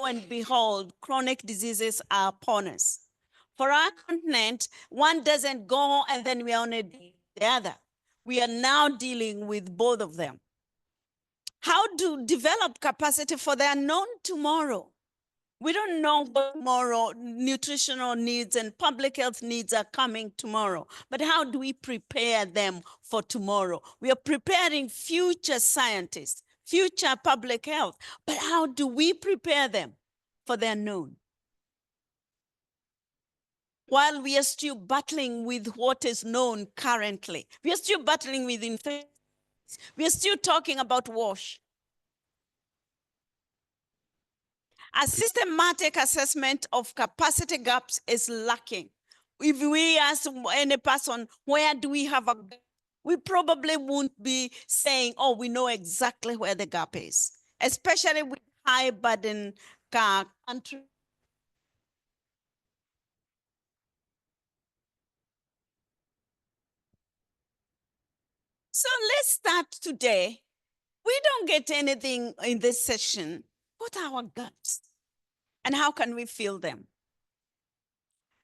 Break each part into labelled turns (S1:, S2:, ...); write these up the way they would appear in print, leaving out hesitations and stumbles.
S1: and behold, chronic diseases are upon us. For our continent, one doesn't go and then we are on the other. We are now dealing with both of them. How to develop capacity for the unknown tomorrow? We don't know what tomorrow nutritional needs and public health needs are coming tomorrow, but how do we prepare them for tomorrow? We are preparing future scientists, future public health, but how do we prepare them for the unknown? While we are still battling with what is known currently, we are still battling with infections. We are still talking about WASH. A systematic assessment of capacity gaps is lacking. If we ask any person, where do we have a gap? We probably won't be saying, oh, we know exactly where the gap is, especially with high burden countries. So let's start today. We don't get anything in this session. What are our gaps? And how can we fill them?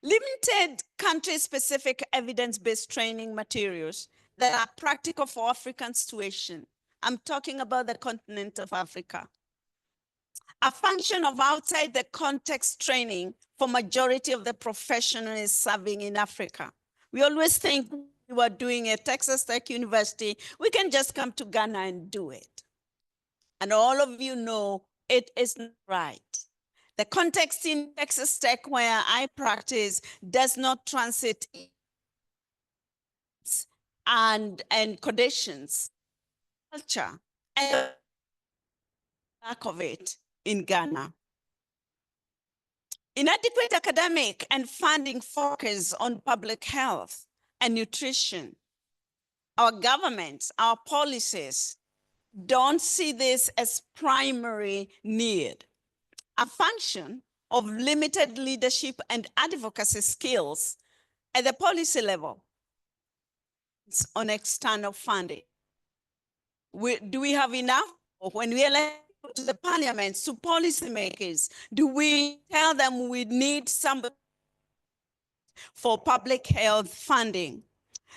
S1: Limited country-specific evidence-based training materials that are practical for African situation. I'm talking about the continent of Africa. A function of outside the context training for majority of the professionals serving in Africa. We always think we were doing at Texas Tech University, we can just come to Ghana and do it. And all of you know it is not right. The context in Texas Tech where I practice does not transit and conditions, culture, and lack of it in Ghana. Inadequate academic and funding focus on public health and nutrition. Our governments, our policies don't see this as primary need. A function of limited leadership and advocacy skills at the policy level on external funding. Do we have enough? When we elect to the parliaments, to policymakers, do we tell them we need somebody for public health funding?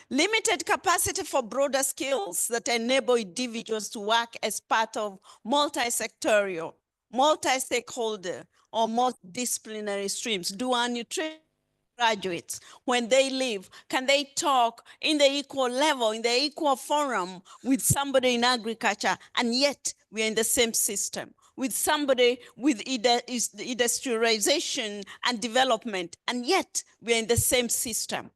S1: Limited capacity for broader skills that enable individuals to work as part of multi-sectorial, multi-stakeholder, or multidisciplinary streams. Do our nutrition graduates, when they leave, can they talk in the equal level, in the equal forum with somebody in agriculture, and yet we are in the same system? With somebody with industrialization and development, and yet we are in the same system.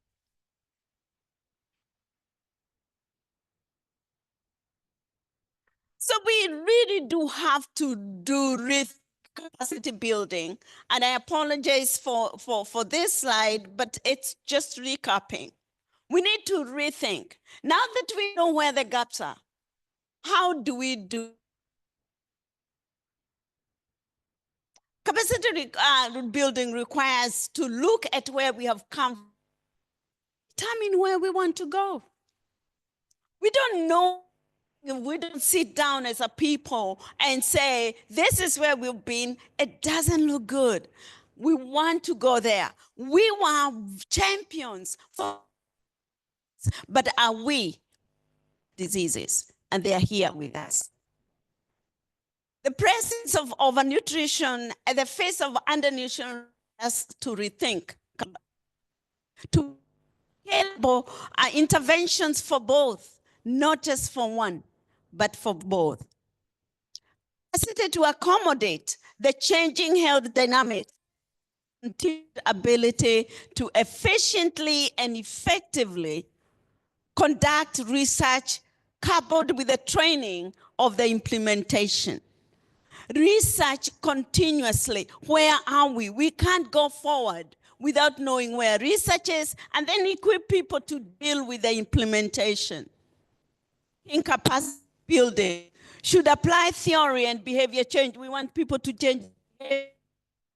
S1: So we really do have to do capacity building. And I apologize for this slide, but it's just recapping. We need to rethink. Now that we know where the gaps are, how do we do? Capacity building requires to look at where we have come, determine where we want to go. We don't know. We don't sit down as a people and say, this is where we've been. It doesn't look good. We want to go there. We were champions, but are we diseases? And they are here with us. The presence of overnutrition at the face of undernutrition has to rethink, to interventions for both, not just for one, but for both. Capacity to accommodate the changing health dynamics, ability to efficiently and effectively conduct research coupled with the training of the implementation. Research continuously. Where are we? We can't go forward without knowing where research is, and then equip people to deal with the implementation. In capacity building, should apply theory and behavior change. We want people to change. We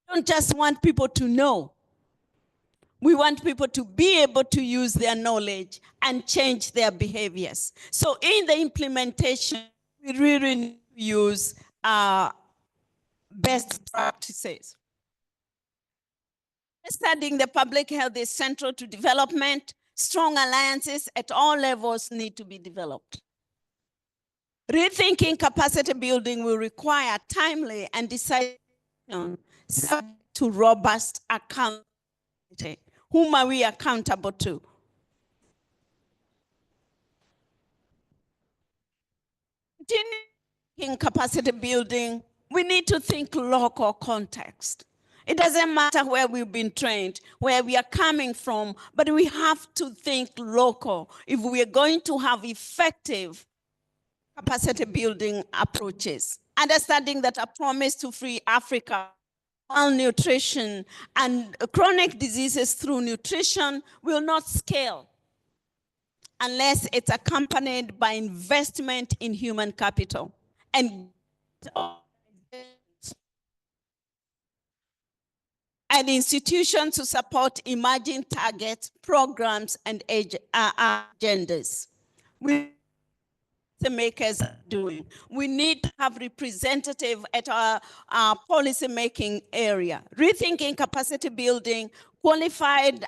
S1: don't just want people to know. We want people to be able to use their knowledge and change their behaviors. So in the implementation, we really use best practices. Studying the public health is central to development. Strong alliances at all levels need to be developed. Rethinking capacity building will require timely and decisive action subject to robust accountability. Whom are we accountable to? In capacity building, we need to think local context. It doesn't matter where we've been trained, where we are coming from, but we have to think local if we are going to have effective capacity building approaches. Understanding that a promise to free Africa, malnutrition, and chronic diseases through nutrition will not scale unless it's accompanied by investment in human capital and institutions to support emerging targets, programs, and agendas. The makers are doing. We need to have representative at our policy making area. Rethinking capacity building, qualified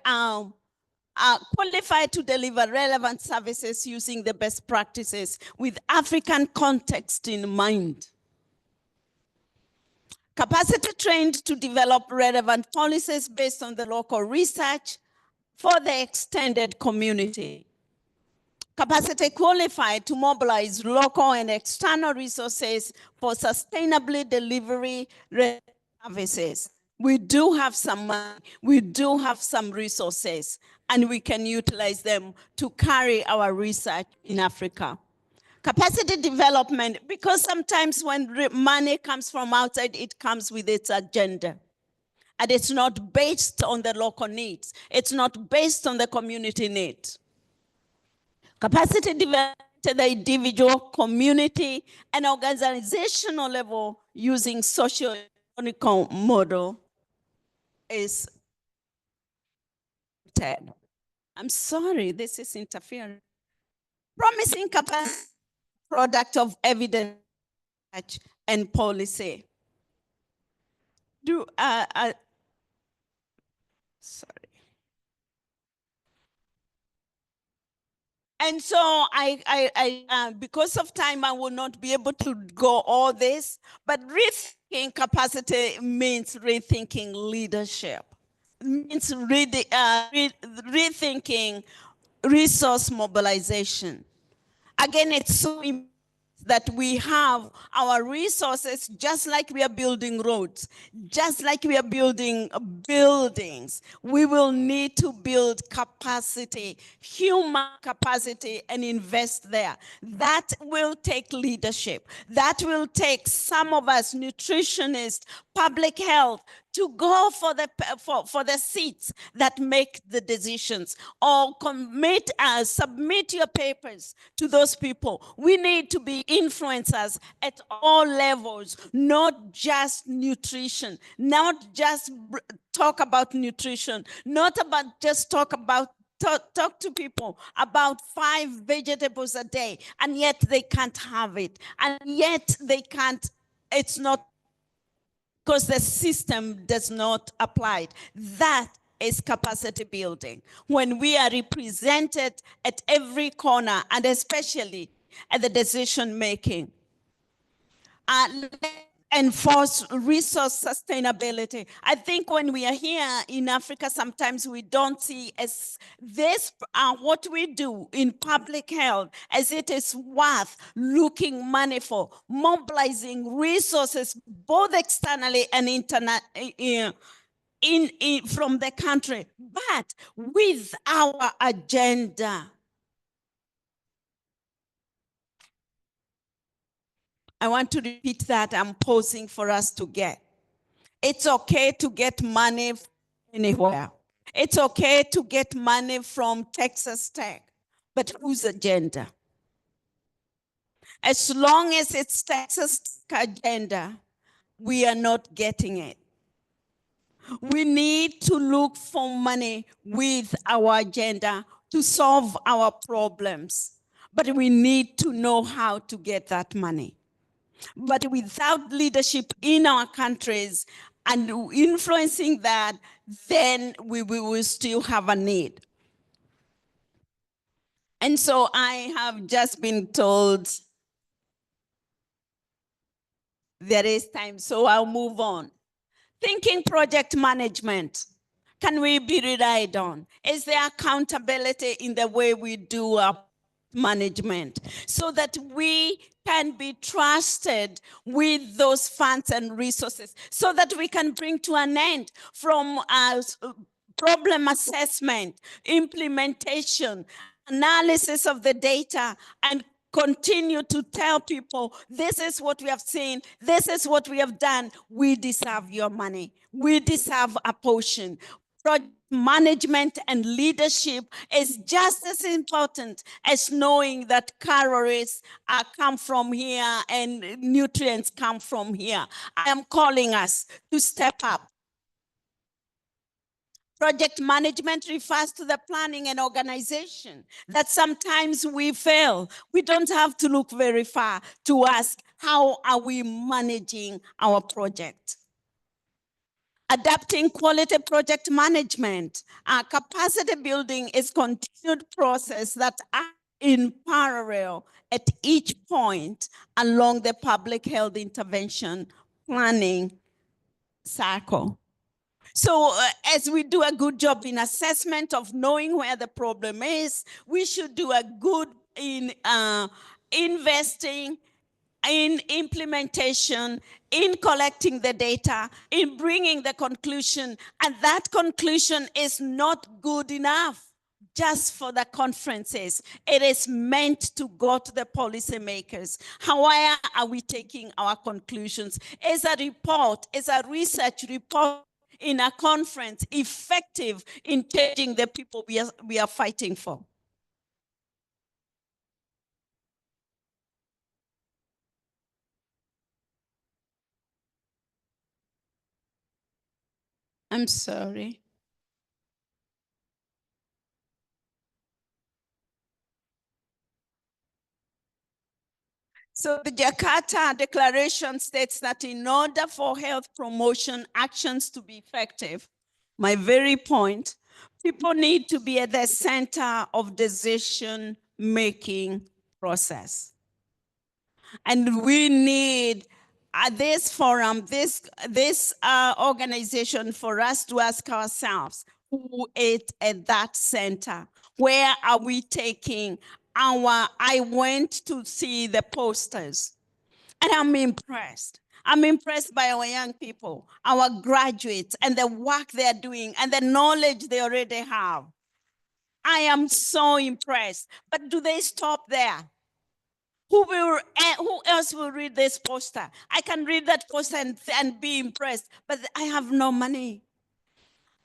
S1: to deliver relevant services using the best practices with African context in mind. Capacity trained to develop relevant policies based on the local research for the extended community. Capacity qualified to mobilize local and external resources for sustainably delivery services. We do have some money, we do have some resources, and we can utilize them to carry our research in Africa. Capacity development, because sometimes when money comes from outside, it comes with its agenda. And it's not based on the local needs. It's not based on the community needs. Capacity development at the individual, community, and organizational level using socio-economic model is TED. I'm sorry, this is interfering. Promising capacity, product of evidence and policy. Sorry. And so because of time, I will not be able to go all this, but rethinking capacity means rethinking leadership. It means rethinking resource mobilization. Again, it's so important that we have our resources just like we are building roads, just like we are building buildings. We will need to build capacity, human capacity, and invest there. That will take leadership. That will take some of us, nutritionists, public health, to go for the seats that make the decisions, or submit your papers to those people. We need to be influencers at all levels, not just nutrition, not just talk about nutrition, not about just talk to people about 5 vegetables a day, and yet they can't have it, and yet they can't, it's not because the system does not apply it. That is capacity building. When we are represented at every corner, and especially at the decision making. Enforce resource sustainability. I think when we are here in Africa, sometimes we don't see as this, what we do in public health, as it is worth looking money for, mobilizing resources, both externally and internally, from the country, but with our agenda. I want to repeat that I'm posing for us to get. It's okay to get money from anywhere. It's okay to get money from Texas Tech, but whose agenda? As long as it's Texas Tech agenda, we are not getting it. We need to look for money with our agenda to solve our problems, but we need to know how to get that money. But without leadership in our countries and influencing that, then we will still have a need. And so I have just been told there is time, so I'll move on. Thinking project management. Can we be relied on? Is there accountability in the way we do our management so that we can be trusted with those funds and resources so that we can bring to an end from problem assessment, implementation, analysis of the data, and continue to tell people, this is what we have seen, this is what we have done. We deserve your money. We deserve a portion. Project management and leadership is just as important as knowing that calories come from here and nutrients come from here. I am calling us to step up. Project management refers to the planning and organization that sometimes we fail. We don't have to look very far to ask, how are we managing our project? Adapting quality project management. Capacity building is a continued process that acts in parallel at each point along the public health intervention planning cycle. So as we do a good job in assessment of knowing where the problem is, we should do a good in investing, in implementation, in collecting the data, in bringing the conclusion. And that conclusion is not good enough just for the conferences. It is meant to go to the policymakers. How are we taking our conclusions? Is a report, is a research report in a conference effective in changing the people we are fighting for? I'm sorry. So the Jakarta Declaration states that in order for health promotion actions to be effective, my very point, people need to be at the center of decision-making process. And we need this forum, this organization, for us to ask ourselves, who is at that center? Where are we taking I went to see the posters and I'm impressed. I'm impressed by our young people, our graduates, and the work they're doing and the knowledge they already have. I am so impressed. But do they stop there? Who else will read this poster? I can read that poster and be impressed, but I have no money.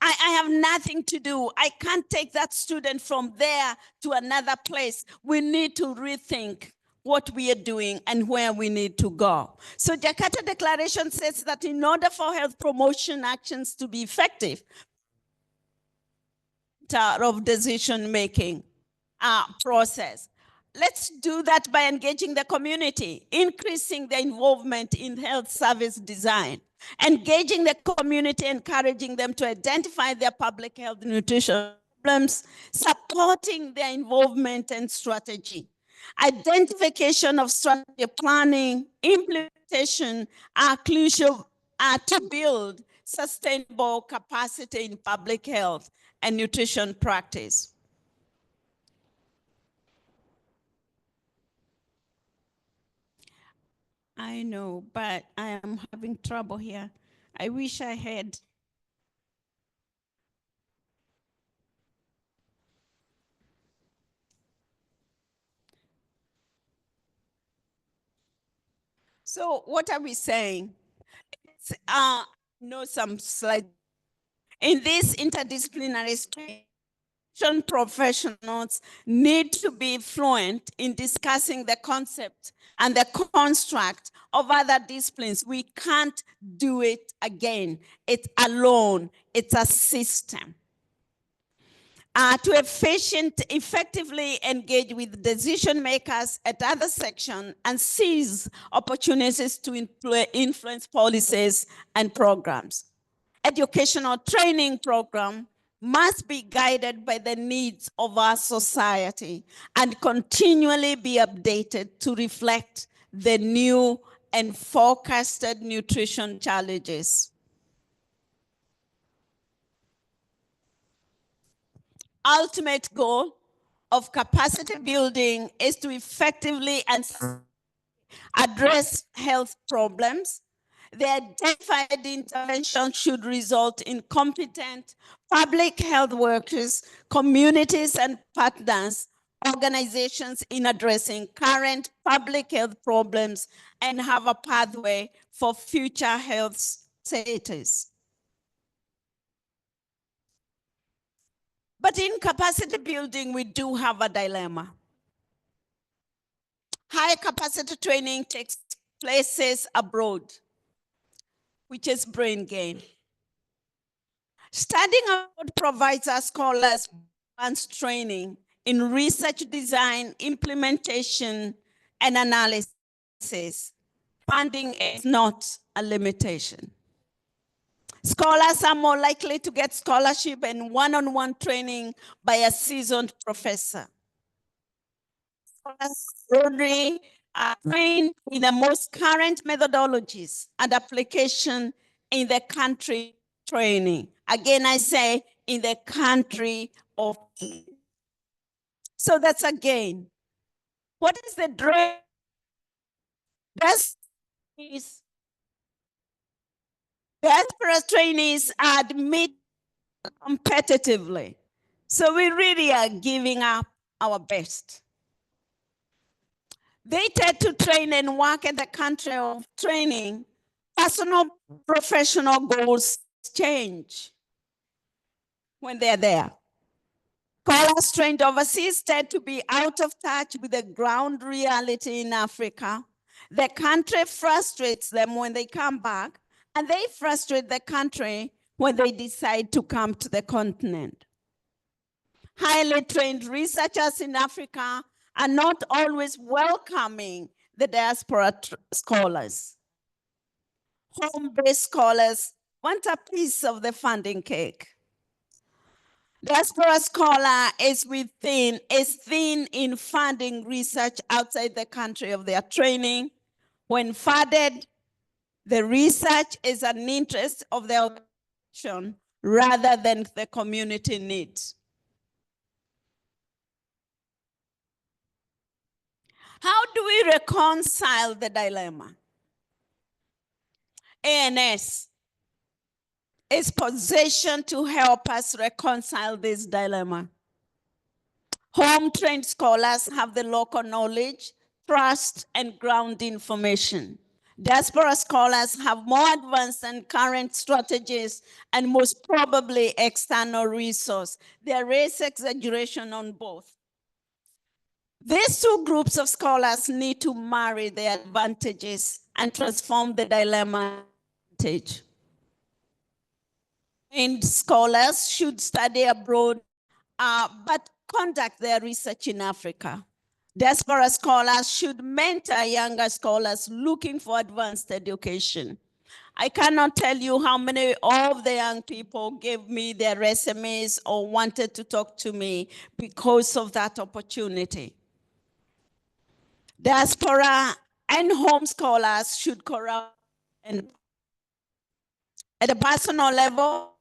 S1: I have nothing to do. I can't take that student from there to another place. We need to rethink what we are doing and where we need to go. So Jakarta Declaration says that in order for health promotion actions to be effective, of decision-making process. Let's do that by engaging the community, increasing the involvement in health service design, engaging the community, encouraging them to identify their public health nutrition problems, supporting their involvement and strategy. Identification of strategy planning, implementation are crucial to build sustainable capacity in public health and nutrition practice. I know, but I am having trouble here. I wish I had. So what are we saying? Know some slides. In this interdisciplinary space, professionals need to be fluent in discussing the concept and the construct of other disciplines. We can't do it again. It's alone. It's a system. to effectively engage with decision makers at other sections and seize opportunities to influence policies and programs. Educational training program must be guided by the needs of our society and continually be updated to reflect the new and forecasted nutrition challenges. Ultimate goal of capacity building is to effectively and address health problems. The identified intervention should result in competent public health workers, communities and partners, organizations in addressing current public health problems and have a pathway for future health status. But in capacity building, we do have a dilemma. High capacity training takes places abroad, which is brain gain. Studying abroad provides our scholars advanced training in research design, implementation, and analysis. Funding is not a limitation. Scholars are more likely to get scholarship and one-on-one training by a seasoned professor. Scholars only are trained in the most current methodologies and application in the country training. Again, I say in the country of. So that's again. What is the drain? Diaspora trainees are admitted competitively. So we really are giving up our best. They tend to train and work in the country of training. Personal professional goals change when they're there. Scholars trained overseas tend to be out of touch with the ground reality in Africa. The country frustrates them when they come back, and they frustrate the country when they decide to come to the continent. Highly trained researchers in Africa are not always welcoming the diaspora scholars. Home-based scholars want a piece of the funding cake. Diaspora scholar is thin in funding research outside the country of their training. When funded, the research is an interest of the organization rather than the community needs. How do we reconcile the dilemma? ANS is positioned to help us reconcile this dilemma. Home-trained scholars have the local knowledge, trust, and ground information. Diaspora scholars have more advanced and current strategies and most probably external resource. There is exaggeration on both. These two groups of scholars need to marry their advantages and transform the dilemma advantage. And scholars should study abroad, but conduct their research in Africa. Diaspora scholars should mentor younger scholars looking for advanced education. I cannot tell you how many of the young people gave me their resumes or wanted to talk to me because of that opportunity. Diaspora and home scholars should collaborate. And at a personal level,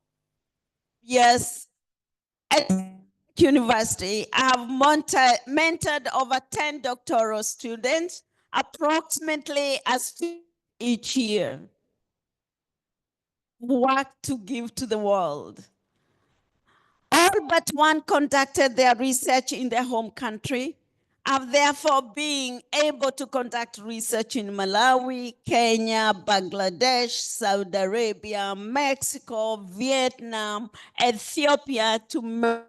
S1: yes, at university, I have mentored over 10 doctoral students, approximately as each year. Work to give to the world. All but one conducted their research in their home country, have therefore being able to conduct research in Malawi, Kenya, Bangladesh, Saudi Arabia, Mexico, Vietnam, Ethiopia, to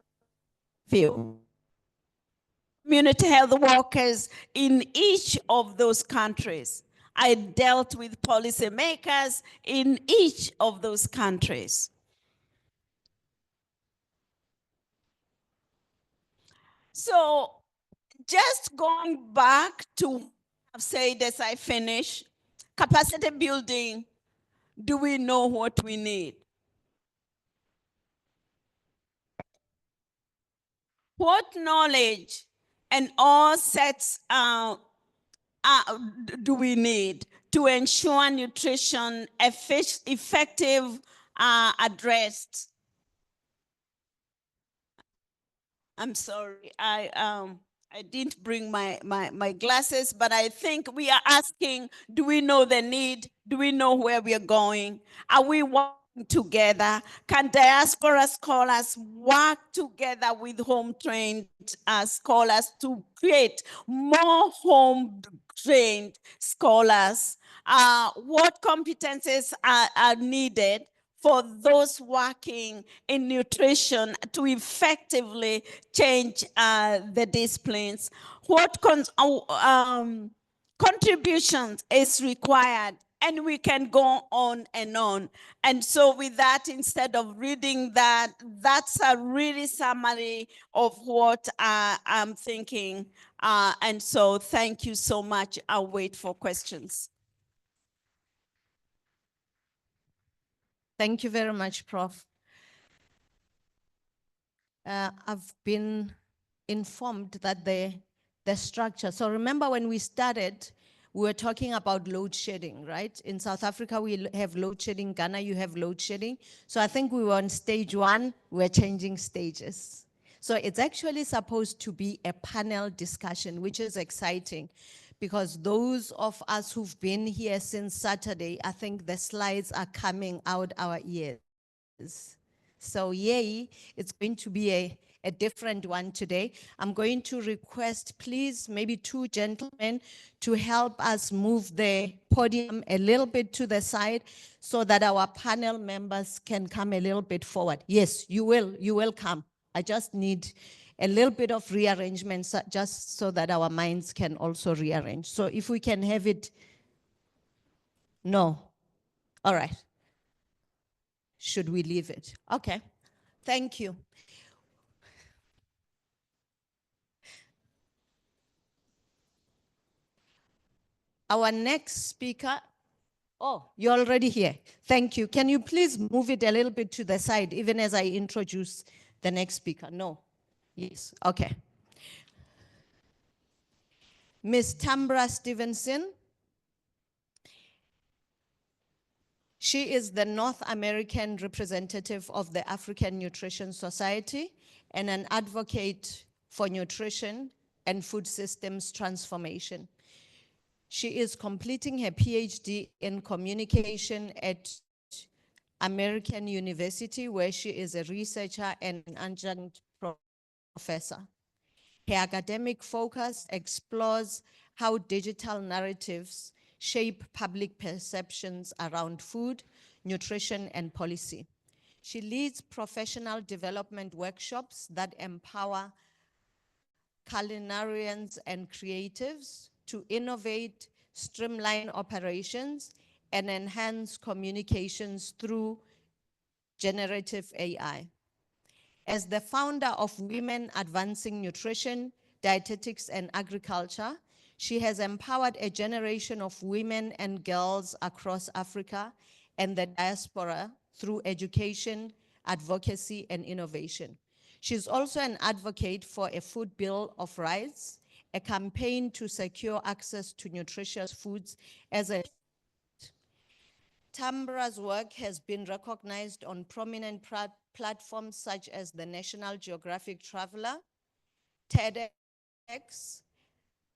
S1: few. Community health workers in each of those countries. I dealt with policymakers in each of those countries. So just going back to what I've said as I finish, capacity building, do we know what we need? What knowledge and all sets do we need to ensure nutrition effective addressed? I'm sorry, I didn't bring my glasses, but I think we are asking, do we know the need? Do we know where we are going? Are we working together? Can diaspora scholars work together with home trained scholars to create more home trained scholars? What competences are needed for those working in nutrition to effectively change the disciplines? What contributions is required? And we can go on and on. And so with that, instead of reading that, that's a really summary of what I'm thinking. And so thank you so much. I'll wait for questions.
S2: Thank you very much, Prof. I've been informed that the structure, so remember when we started, we were talking about load shedding, right? In South Africa, we have load shedding. Ghana, you have load shedding. So I think we were on stage one, we're changing stages. So it's actually supposed to be a panel discussion, which is exciting because those of us who've been here since Saturday, I think the slides are coming out our ears. So yay, it's going to be a different one today. I'm going to request, please, maybe two gentlemen to help us move the podium a little bit to the side so that our panel members can come a little bit forward. Yes, you will come. I just need a little bit of rearrangement just so that our minds can also rearrange. So if we can have it, no. All right. Should we leave it? Okay. Thank you. Our next speaker, oh, you're already here. Thank you. Can you please move it a little bit to the side, even as I introduce the next speaker? No. Yes. Okay. Ms. Tambra Stevenson. She is the North American representative of the African Nutrition Society and an advocate for nutrition and food systems transformation. She is completing her PhD in communication at American University, where she is a researcher and an adjunct professor. Her academic focus explores how digital narratives shape public perceptions around food, nutrition, and policy. She leads professional development workshops that empower culinarians and creatives to innovate, streamline operations, and enhance communications through generative AI. As the founder of Women Advancing Nutrition, Dietetics, and Agriculture, she has empowered a generation of women and girls across Africa and the diaspora through education, advocacy, and innovation. She's also an advocate for a food bill of rights, a campaign to secure access to nutritious foods as a Tambra's work has been recognized on prominent platforms such as the National Geographic Traveler, TEDx,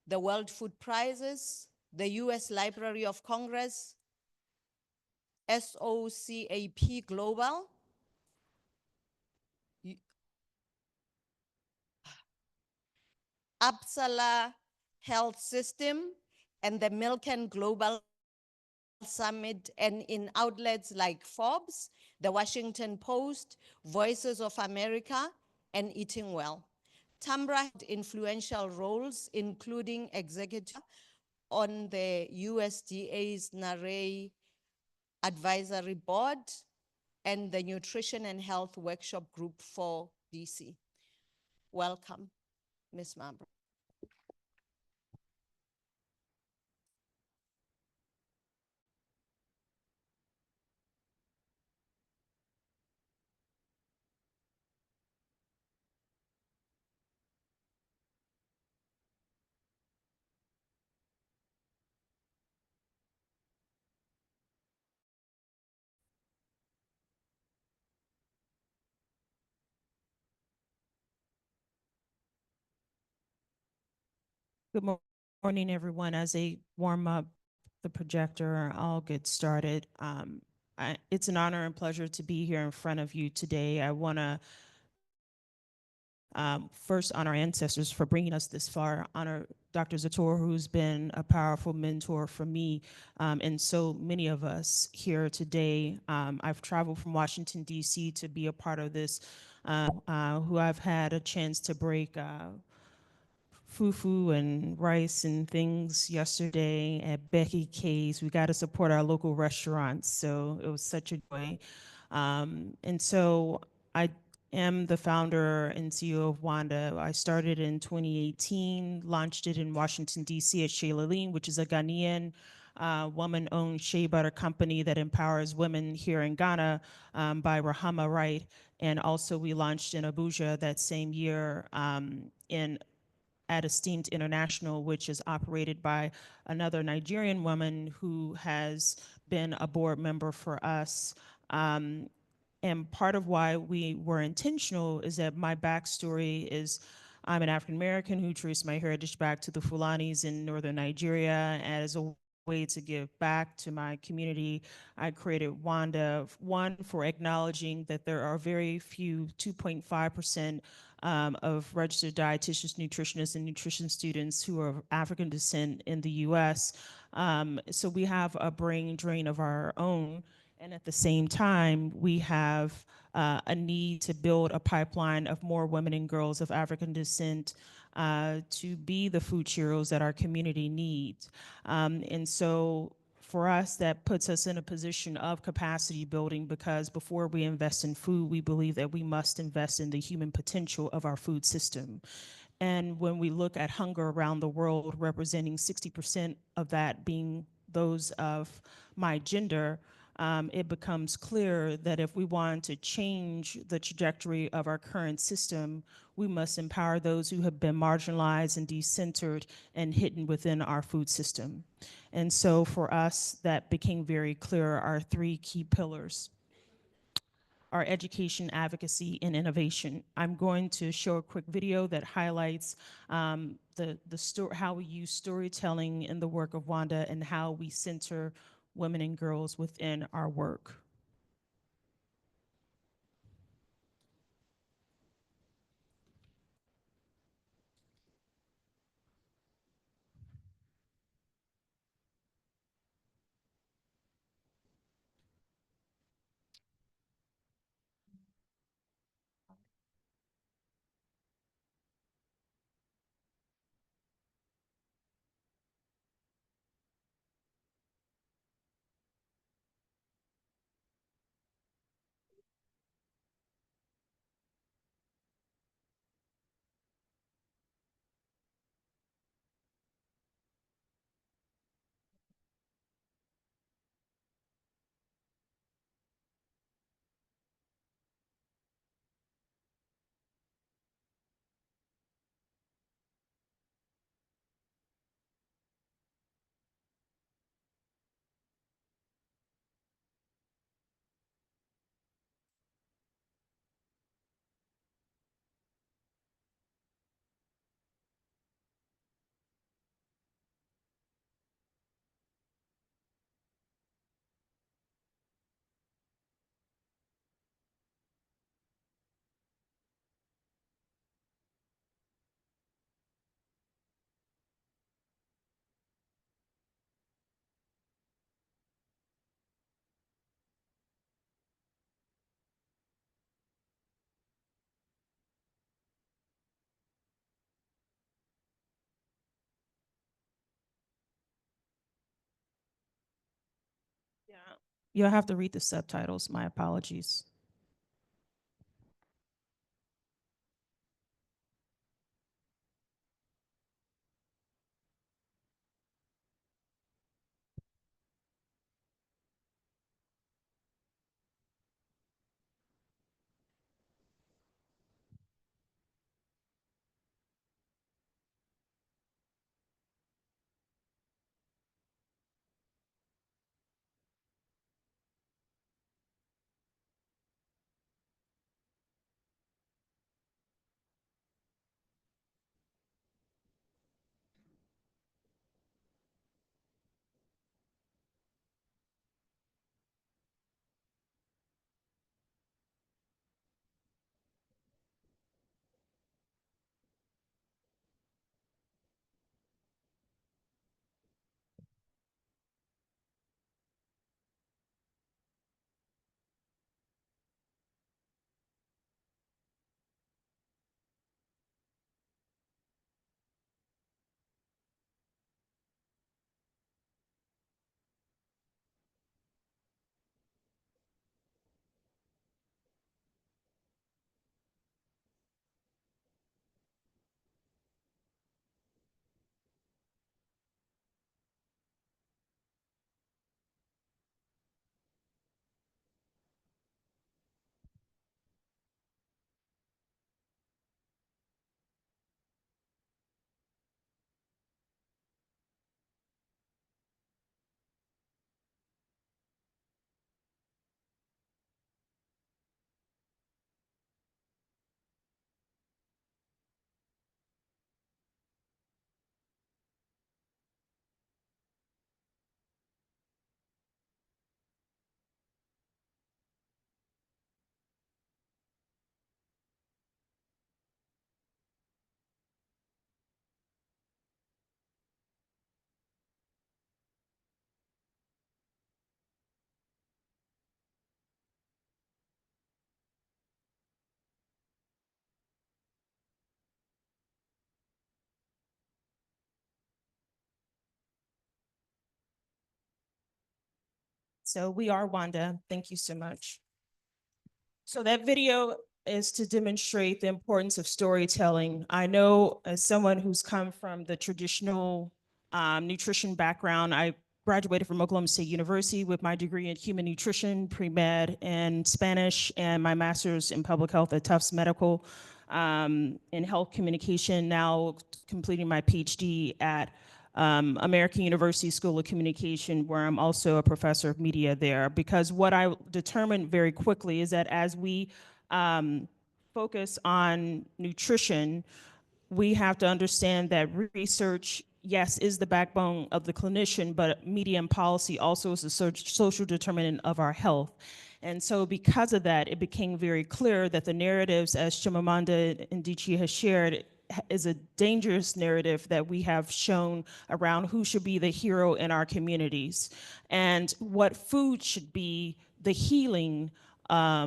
S2: the World Food Prizes, the US Library of Congress, SOCAP Global, Uppsala Health System, and the Milken Global Summit, and in outlets like Forbes, the Washington Post, Voices of America, and Eating Well. Tambra had influential roles, including executive on the USDA's NARE Advisory Board and the Nutrition and Health Workshop Group for DC. Welcome. Ms. Mabra.
S3: Good morning, everyone. As they warm up the projector, I'll get started. It's an honor and pleasure to be here in front of you today. I want to first honor our ancestors for bringing us this far, honor Dr. Zator, who's been a powerful mentor for me and so many of us here today. I've traveled from Washington, D.C. to be a part of this, who I've had a chance to break fufu and rice and things yesterday at Becky K's. We got to support our local restaurants, so it was such a joy. And so I am the founder and CEO of Wanda. I started in 2018, launched it in Washington, D.C. at Shea Laline, which is a Ghanaian woman-owned shea butter company that empowers women here in Ghana by Rahama Wright. And also we launched in Abuja that same year in at Esteemed International, which is operated by another Nigerian woman who has been a board member for us. And part of why we were intentional is that my backstory is I'm an African American who traced my heritage back to the Fulanis in northern Nigeria. And as a way to give back to my community, I created Wanda, one for acknowledging that there are very few, 2.5% of registered dietitians, nutritionists, and nutrition students who are of African descent in the US. So we have a brain drain of our own. And at the same time, we have a need to build a pipeline of more women and girls of African descent to be the food heroes that our community needs. And so for us, that puts us in a position of capacity building, because before we invest in food, we believe that we must invest in the human potential of our food system. And when we look at hunger around the world, representing 60% of that being those of my gender, it becomes clear that if we want to change the trajectory of our current system, we must empower those who have been marginalized and decentered and hidden within our food system. And so for us, that became very clear, our three key pillars are education, advocacy, and innovation. I'm going to show a quick video that highlights how we use storytelling in the work of Wanda and how we center women and girls within our work. Yeah. You'll have to read the subtitles, my apologies. So we are Wanda. Thank you so much. So that video is to demonstrate the importance of storytelling. I know as someone who's come from the traditional nutrition background, I graduated from Oklahoma State University with my degree in human nutrition, pre-med, and Spanish, and my master's in public health at Tufts Medical in health communication, now completing my PhD at American University School of Communication, where I'm also a professor of media there, because what I determined very quickly is that as we focus on nutrition, we have to understand that research, yes, is the backbone of the clinician, but media and policy also is a social determinant of our health. And so because of that, it became very clear that the narratives, as Chimamanda Adichie has shared, is a dangerous narrative that we have shown around who should be the hero in our communities and what food should be the healing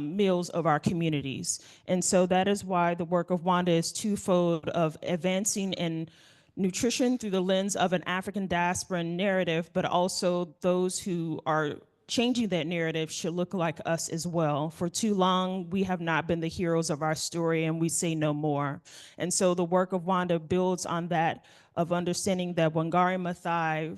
S3: meals of our communities. And so that is why the work of Wanda is twofold, of advancing in nutrition through the lens of an African diaspora narrative, but also those who are changing that narrative should look like us as well. For too long, we have not been the heroes of our story, and we say no more. And so the work of Wanda builds on that, of understanding that Wangari Maathai,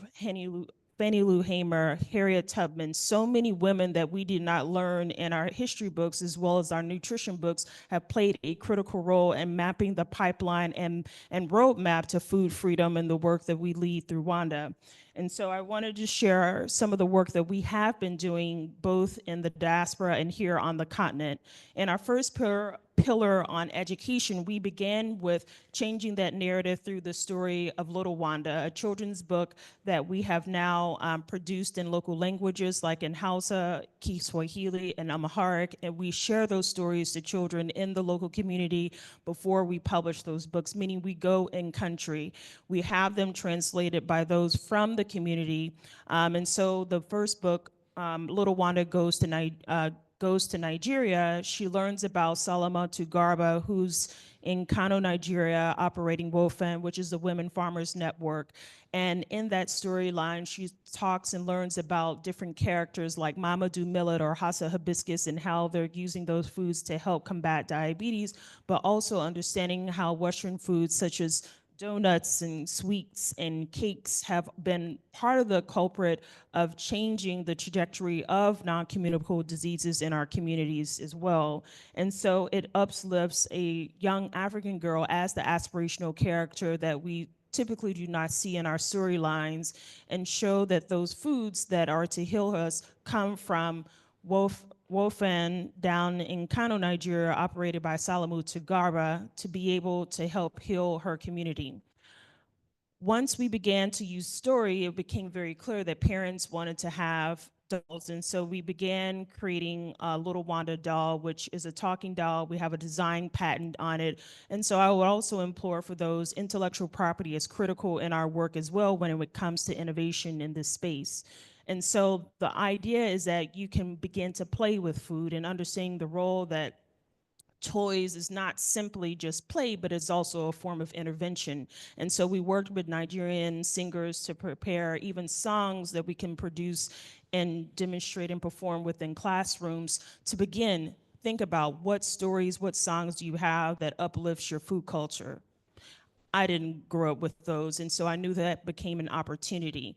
S3: Fannie Lou Hamer, Harriet Tubman, so many women that we did not learn in our history books as well as our nutrition books have played a critical role in mapping the pipeline and roadmap to food freedom and the work that we lead through Wanda. And so I wanted to share some of the work that we have been doing both in the diaspora and here on the continent. In our first pillar on education, we began with changing that narrative through the story of Little Wanda, a children's book that we have now produced in local languages like in Hausa, Kiswahili, and Amharic, and we share those stories to children in the local community before we publish those books, meaning we go in country. We have them translated by those from the community, and so the first book, Little Wanda goes to Nigeria. She learns about Salamatu Garba, who's in Kano, Nigeria, operating WOFAN, which is the Women Farmers Network. And in that storyline, she talks and learns about different characters like Mamadou Millet or Hassa Hibiscus and how they're using those foods to help combat diabetes, but also understanding how Western foods such as donuts and sweets and cakes have been part of the culprit of changing the trajectory of non-communicable diseases in our communities as well. And so it uplifts a young African girl as the aspirational character that we typically do not see in our storylines, and show that those foods that are to heal us come from Wofan down in Kano, Nigeria, operated by Salamatu Garba, to be able to help heal her community. Once we began to use story, it became very clear that parents wanted to have dolls, and so we began creating a Little Wanda doll, which is a talking doll. We have a design patent on it, and so I would also implore for those, intellectual property is critical in our work as well when it comes to innovation in this space. And so the idea is that you can begin to play with food and understanding the role that toys is not simply just play, but it's also a form of intervention. And so we worked with Nigerian singers to prepare even songs that we can produce and demonstrate and perform within classrooms to begin think about what stories, what songs do you have that uplifts your food culture. I didn't grow up with those, and so I knew that became an opportunity.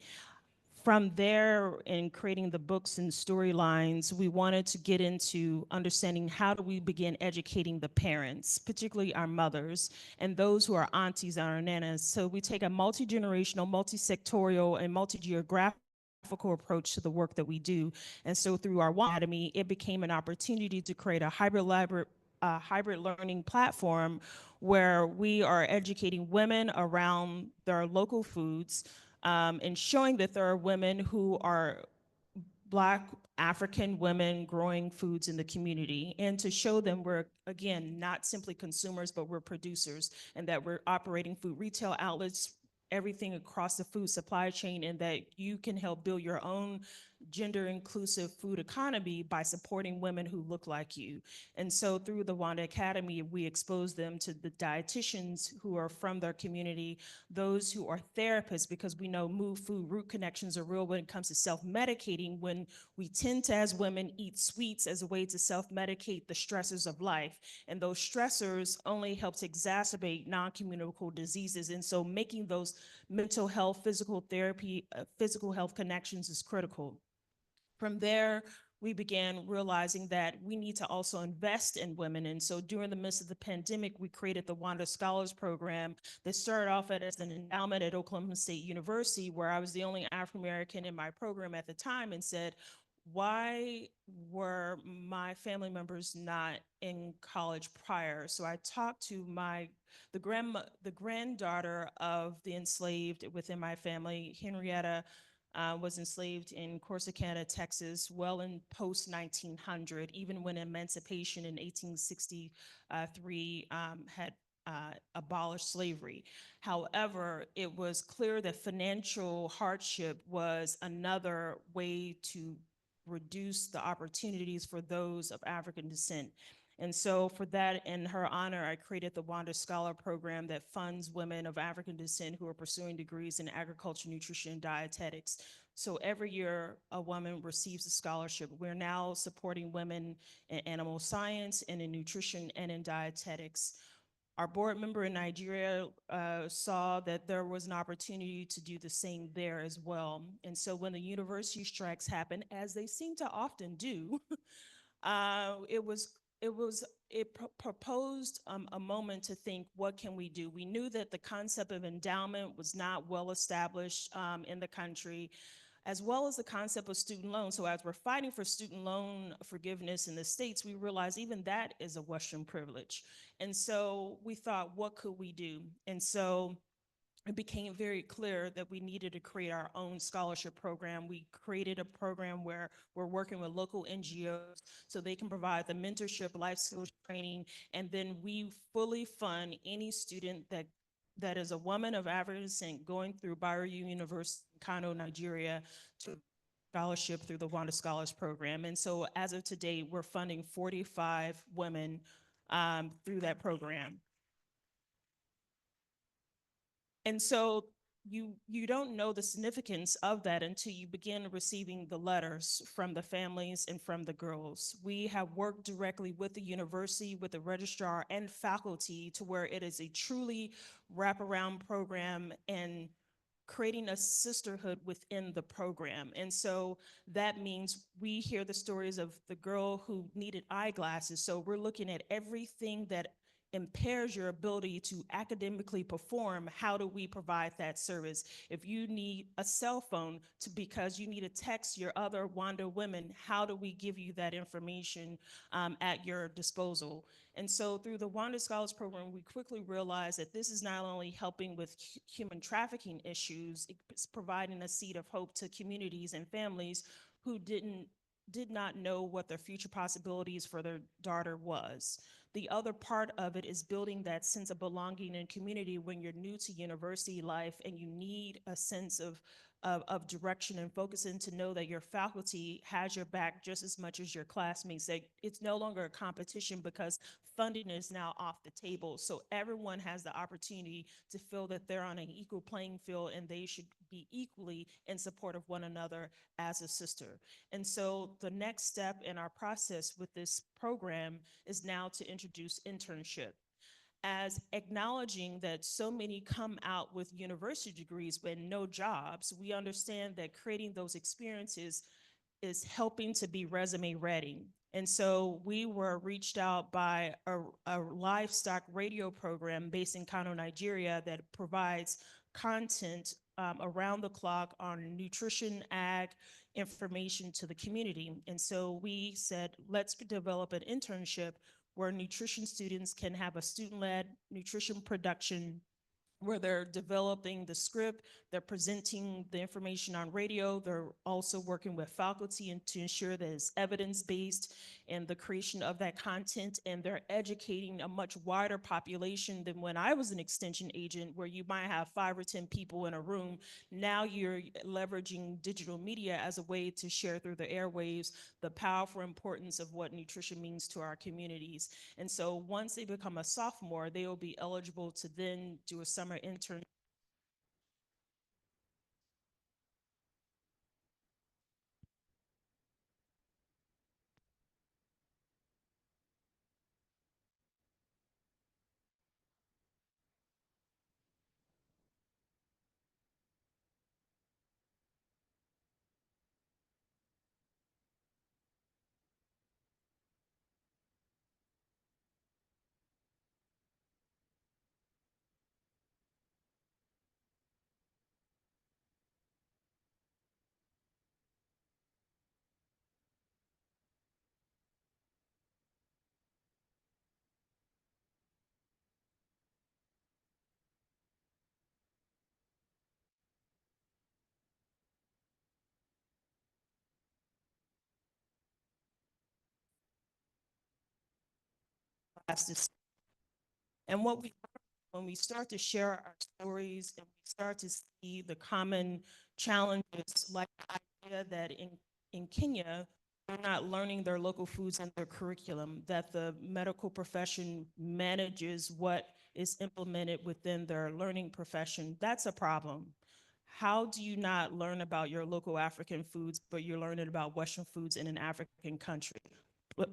S3: From there, in creating the books and storylines, we wanted to get into understanding how do we begin educating the parents, particularly our mothers, and those who are aunties and our nanas. So we take a multi-generational, multi-sectorial, and multi-geographical approach to the work that we do. And so through our One Academy, it became an opportunity to create a hybrid learning platform where we are educating women around their local foods, and showing that there are women who are Black African women growing foods in the community, and to show them we're, again, not simply consumers, but we're producers, and that we're operating food retail outlets, everything across the food supply chain, and that you can help build your own gender inclusive food economy by supporting women who look like you. And so through the Wanda Academy, we expose them to the dietitians who are from their community, those who are therapists, because we know mood, food, root connections are real when it comes to self-medicating, when we tend to, as women, eat sweets as a way to self-medicate the stressors of life. And those stressors only help to exacerbate non-communicable diseases. And so making those mental health, physical therapy, physical health connections is critical. From there, we began realizing that we need to also invest in women. And so during the midst of the pandemic, we created the Wanda Scholars Program that started off as an endowment at Oklahoma State University, where I was the only African American in my program at the time, and said, why were my family members not in college prior? So I talked to the granddaughter of the enslaved within my family. Henrietta was enslaved in Corsicana, Texas, well in post 1900, even when emancipation in 1863 had abolished slavery. However, it was clear that financial hardship was another way to reduce the opportunities for those of African descent. And so for that, in her honor, I created the Wanda Scholar Program that funds women of African descent who are pursuing degrees in agriculture, nutrition, and dietetics. So every year, a woman receives a scholarship. We're now supporting women in animal science and in nutrition and in dietetics. Our board member in Nigeria saw that there was an opportunity to do the same there as well. And so when the university strikes happened, as they seem to often do, it was it proposed a moment to think, what can we do? We knew that the concept of endowment was not well established in the country, as well as the concept of student loan. So as we're fighting for student loan forgiveness in the States, we realized even that is a Western privilege. And so we thought, what could we do? And so it became very clear that we needed to create our own scholarship program. We created a program where we're working with local NGOs so they can provide the mentorship, life skills training, and then we fully fund any student that is a woman of African descent going through Bayero University in Kano, Nigeria, to scholarship through the Wanda Scholars Program. And so as of today, we're funding 45 women through that program. And so you don't know the significance of that until you begin receiving the letters from the families and from the girls. We have worked directly with the university, with the registrar and faculty to where it is a truly wraparound program and creating a sisterhood within the program. And so that means we hear the stories of the girl who needed eyeglasses. So we're looking at everything that impairs your ability to academically perform. How do we provide that service? If you need a cell phone because you need to text your other Wanda women, how do we give you that information at your disposal? And so through the Wanda Scholars Program, we quickly realized that this is not only helping with human trafficking issues, it's providing a seed of hope to communities and families who did not know what their future possibilities for their daughter was. The other part of it is building that sense of belonging and community when you're new to university life and you need a sense of direction and focus, and to know that your faculty has your back just as much as your classmates. That it's no longer a competition because funding is now off the table. So everyone has the opportunity to feel that they're on an equal playing field and they should be equally in support of one another as a sister. And so the next step in our process with this program is now to introduce internship, as acknowledging that so many come out with university degrees but no jobs. We understand that creating those experiences is helping to be resume ready. And so we were reached out by a livestock radio program based in Kano, Nigeria, that provides content around the clock on nutrition, ag, information to the community. And so we said, let's develop an internship where nutrition students can have a student-led nutrition production where they're developing the script, they're presenting the information on radio, they're also working with faculty and to ensure that it's evidence-based in the creation of that content, and they're educating a much wider population than when I was an extension agent, where you might have 5 or 10 people in a room. Now you're leveraging digital media as a way to share through the airwaves the powerful importance of what nutrition means to our communities. And so once they become a sophomore, they will be eligible to then do a summer intern. Classes. And what we when we start to share our stories and we start to see the common challenges, like the idea that in Kenya, they're not learning their local foods in their curriculum, that the medical profession manages what is implemented within their learning profession, that's a problem. How do you not learn about your local African foods, but you're learning about Western foods in an African country?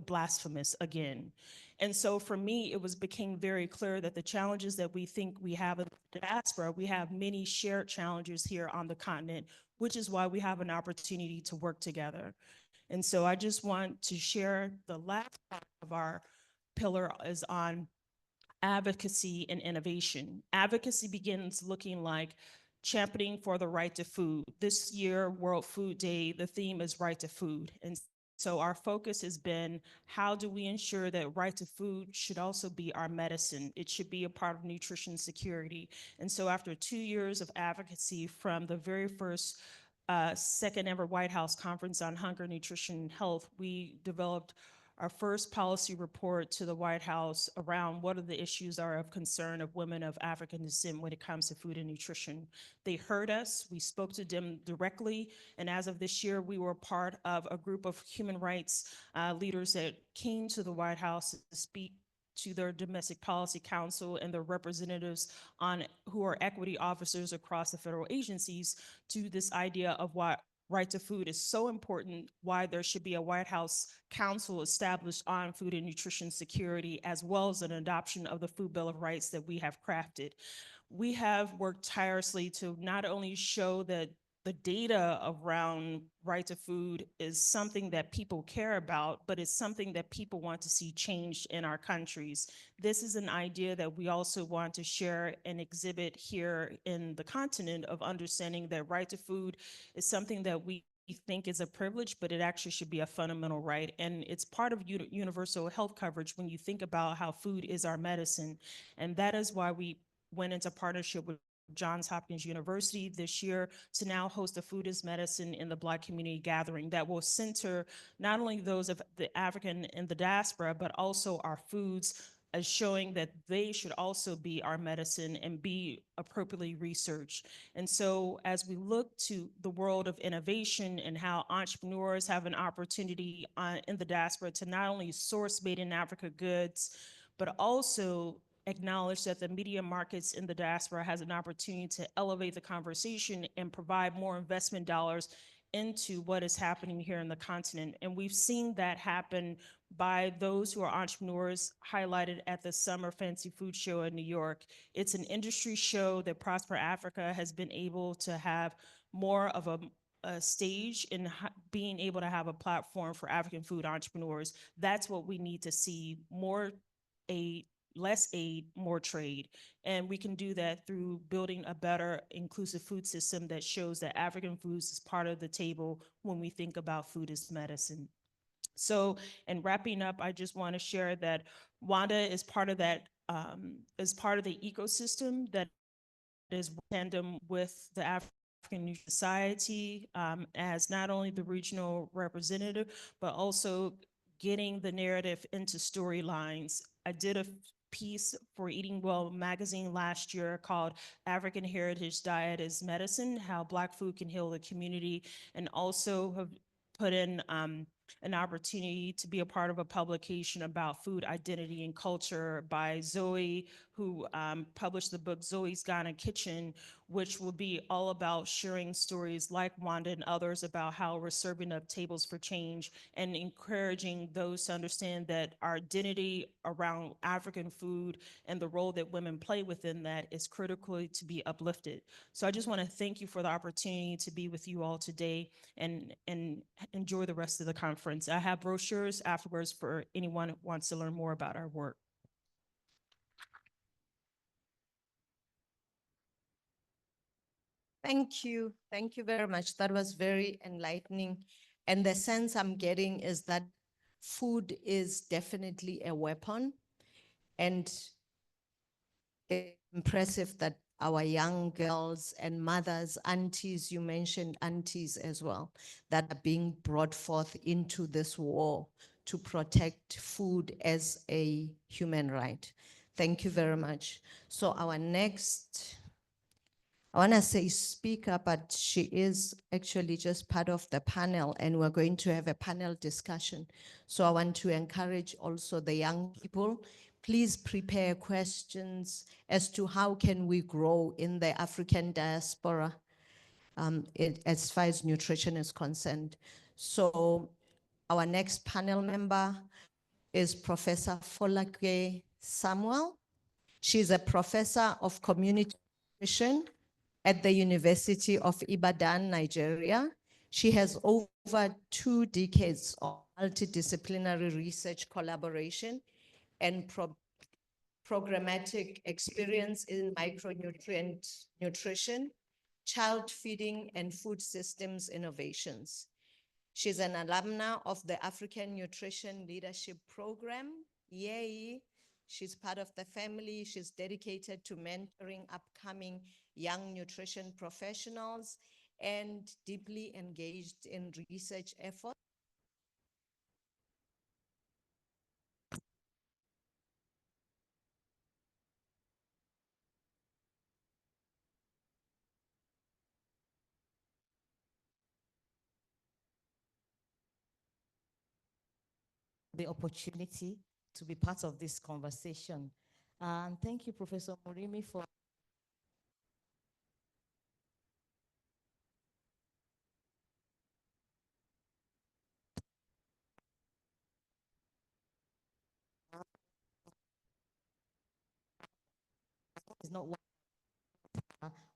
S3: Blasphemous again. And so for me, it was became very clear that the challenges that we think we have in the diaspora, we have many shared challenges here on the continent, which is why we have an opportunity to work together. And so I just want to share the last part of our pillar is on advocacy and innovation. Advocacy begins looking like championing for the right to food. This year, World Food Day, the theme is right to food. And so our focus has been, how do we ensure that right to food should also be our medicine? It should be a part of nutrition security. And so after 2 years of advocacy from the very first second ever White House Conference on Hunger, Nutrition, and Health, we developed our first policy report to the White House around what are the issues are of concern of women of African descent when it comes to food and nutrition. They heard us, we spoke to them directly, and as of this year, we were part of a group of human rights leaders that came to the White House to speak to their domestic policy council and their representatives on who are equity officers across the federal agencies to this idea of why right to food is so important, why there should be a White House council established on food and nutrition security, as well as an adoption of the Food Bill of Rights that we have crafted. We have worked tirelessly to not only show that the data around right to food is something that people care about, but it's something that people want to see changed in our countries. This is an idea that we also want to share and exhibit here in the continent, of understanding that right to food is something that we think is a privilege, but it actually should be a fundamental right. And it's part of universal health coverage when you think about how food is our medicine. And that is why we went into partnership with Johns Hopkins University this year to now host a Food is Medicine in the Black Community Gathering that will center not only those of the African and the diaspora, but also our foods, as showing that they should also be our medicine and be appropriately researched. And so as we look to the world of innovation and how entrepreneurs have an opportunity in the diaspora to not only source made in Africa goods, but also acknowledge that the media markets in the diaspora has an opportunity to elevate the conversation and provide more investment dollars into what is happening here in the continent. And we've seen that happen by those who are entrepreneurs highlighted at the Summer Fancy Food Show in New York. It's an industry show that Prosper Africa has been able to have more of a stage in being able to have a platform for African food entrepreneurs. That's what we need to see: more aid, less aid, more trade. And we can do that through building a better inclusive food system that shows that African foods is part of the table when we think about food as medicine. So, in wrapping up, I just want to share that Wanda is part of that, is part of the ecosystem that is tandem with the African Nutrition Society as not only the regional representative, but also getting the narrative into storylines. I did a piece for Eating Well magazine last year called African Heritage Diet as Medicine, How Black Food Can Heal the Community, and also have put in an opportunity to be a part of a publication about food identity and culture by Zoe, who published the book Zoe's Ghana Kitchen, which will be all about sharing stories like Wanda and others about how we're serving up tables for change and encouraging those to understand that our identity around African food and the role that women play within that is critically to be uplifted. So I just want to thank you for the opportunity to be with you all today and enjoy the rest of the conference. I have brochures afterwards for anyone who wants to learn more about our work.
S2: Thank you. Thank you very much. That was very enlightening. And the sense I'm getting is that food is definitely a weapon. And it's impressive that our young girls and mothers, aunties, you mentioned aunties as well, that are being brought forth into this war to protect food as a human right. Thank you very much. So our next, I want to say speaker, but she is actually just part of the panel, and we're going to have a panel discussion. So I want to encourage also the young people, please prepare questions as to how can we grow in the African diaspora as far as nutrition is concerned. So our next panel member is Professor Folake Samuel. She's a professor of community nutrition at the University of Ibadan, Nigeria. She has over 2 decades of multidisciplinary research collaboration and programmatic experience in micronutrient nutrition, child feeding, and food systems innovations. She's an alumna of the African Nutrition Leadership Program. Yay! She's part of the family. She's dedicated to mentoring upcoming young nutrition professionals and deeply engaged in research efforts.
S4: The opportunity to be part of this conversation. And thank you, Professor Morimi, for it's not one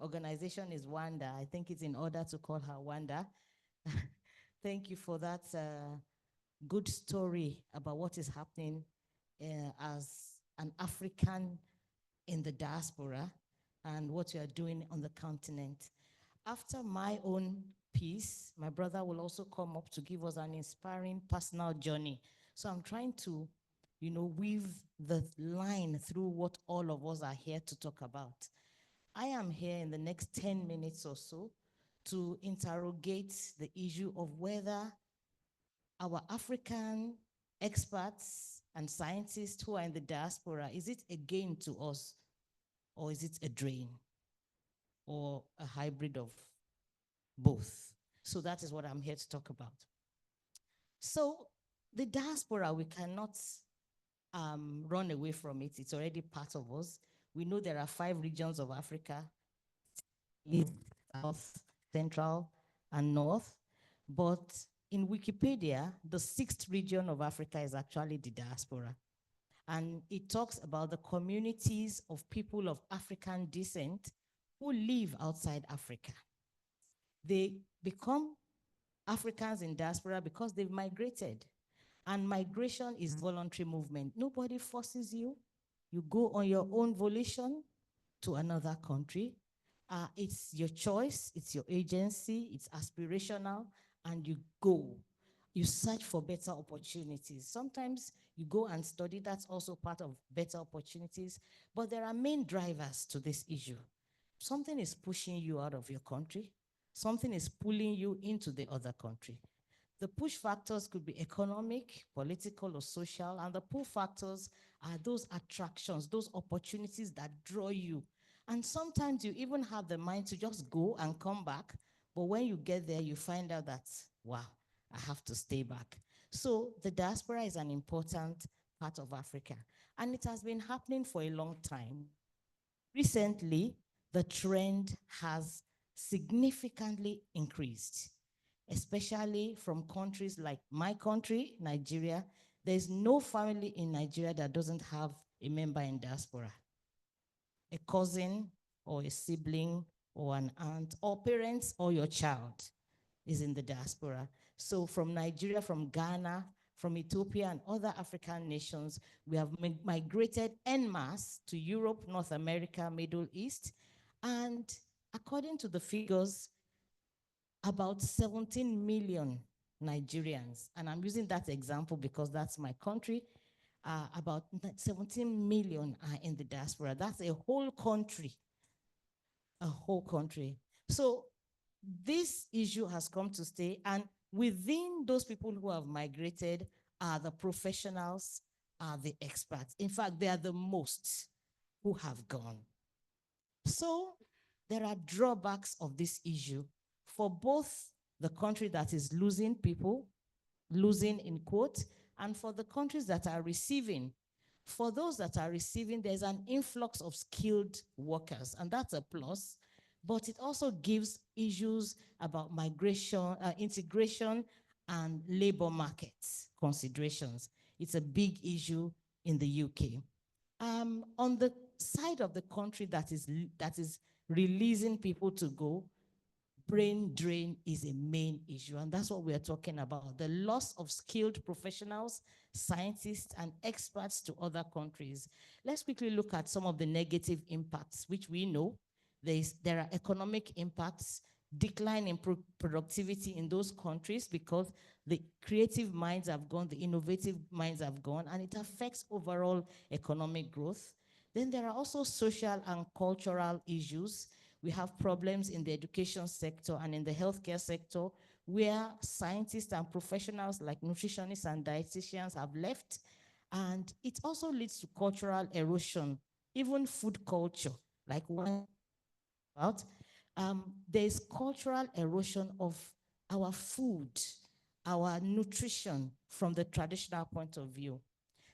S4: organization is Wanda. I think it's in order to call her Wanda. Thank you for that good story about what is happening as an African in the diaspora and what you are doing on the continent. After my own piece, my brother will also come up to give us an inspiring personal journey. So I'm trying to, weave the line through what all of us are here to talk about. I am here in the next 10 minutes or so to interrogate the issue of whether our African experts and scientists who are in the diaspora, is it a gain to us or is it a drain or a hybrid of both? So that is what I'm here to talk about. So the diaspora, we cannot run away from it. It's already part of us. We know there are 5 regions of Africa: East, South, Central, and North. But in Wikipedia, the 6th region of Africa is actually the diaspora. And it talks about the communities of people of African descent who live outside Africa. They become Africans in diaspora because they've migrated. And migration is voluntary movement. Nobody forces you. You go on your own volition to another country. It's your choice, it's your agency, it's aspirational, and you go. You search for better opportunities. Sometimes you go and study, that's also part of better opportunities, but there are main drivers to this issue. something is pushing you out of your country, something is pulling you into the other country. The push factors could be economic, political, or social, and the pull factors are those attractions, those opportunities that draw you. And sometimes you even have the mind to just go and come back, but when you get there, you find out that, wow, I have to stay back. So the diaspora is an important part of Africa, and it has been happening for a long time. Recently, the trend has significantly increased, especially from countries like my country, Nigeria. There's no family in Nigeria that doesn't have a member in diaspora, a cousin or a sibling or an aunt or parents or your child is in the diaspora. So from Nigeria, from Ghana, from Ethiopia and other African nations, we have migrated en masse to Europe, North America, Middle East. And according to the figures, about 17 million Nigerians, and I'm using that example because that's my country, about 17 million are in the diaspora. That's a whole country, a whole country. So this issue has come to stay, and within those people who have migrated are the professionals, are the experts. In fact, they are the most who have gone. So there are drawbacks of this issue for both the country that is losing people, losing in quote, and for the countries that are receiving. For those that are receiving, there's an influx of skilled workers, and that's a plus, but it also gives issues about migration, integration, and labor markets considerations. It's a big issue in the UK. On the side of the country that is releasing people to go, brain drain is a main issue, and that's what we're talking about. The loss of skilled professionals, scientists, and experts to other countries. Let's quickly look at some of the negative impacts, which we know. There are economic impacts, decline in productivity in those countries because the creative minds have gone, the innovative minds have gone, and it affects overall economic growth. Then there are also social and cultural issues. We have problems in the education sector and in the healthcare sector where scientists and professionals like nutritionists and dietitians have left. And it also leads to cultural erosion, even food culture, like one about. There's cultural erosion of our food, our nutrition from the traditional point of view.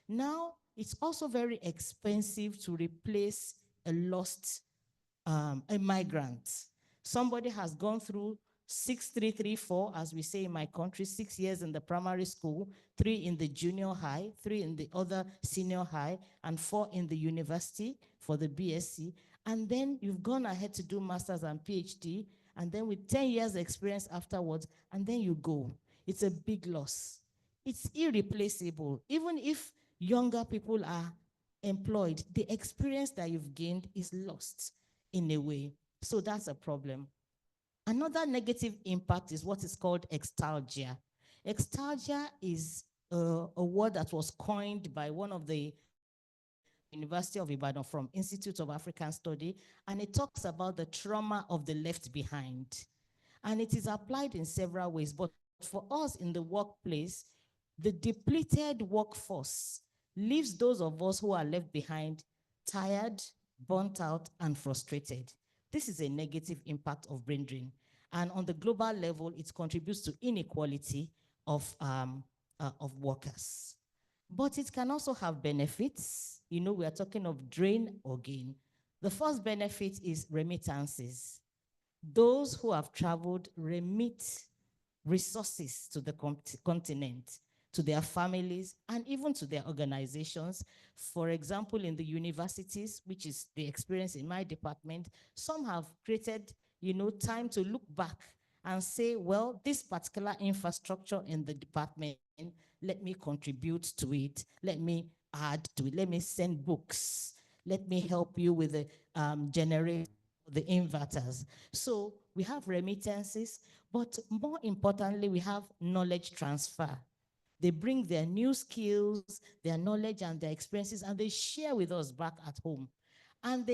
S4: Now, it's also very expensive to replace a lost a migrant. Somebody has gone through 6-3-3-4, as we say in my country, 6 years in the primary school, 3 in the junior high, 3 in the other senior high, and 4 in the university for the BSc. And then you've gone ahead to do master's and PhD, and then with 10 years experience afterwards, and then you go. It's a big loss. It's irreplaceable. Even if younger people are employed, the experience that you've gained is lost in a way. So that's a problem. Another negative impact is what is called extalgia. Extalgia is a word that was coined by one of the University of Ibadan from Institute of African Study, and it talks about the trauma of the left behind. And it is applied in several ways, but for us in the workplace, the depleted workforce leaves those of us who are left behind tired, burnt out, and frustrated. This is a negative impact of brain drain. And on the global level, it contributes to inequality of workers. But it can also have benefits. You know, we are talking of drain or gain. The first benefit is remittances. Those who have traveled remit resources to the continent, to their families, and even to their organizations. For example, in the universities, which is the experience in my department, some have created, time to look back and say, well, this particular infrastructure in the department, let me contribute to it. Let me add to it. Let me send books. Let me help you with the generate the inverters. So we have remittances, but more importantly, we have knowledge transfer. They bring their new skills, their knowledge and their experiences, and they share with us back at home. And they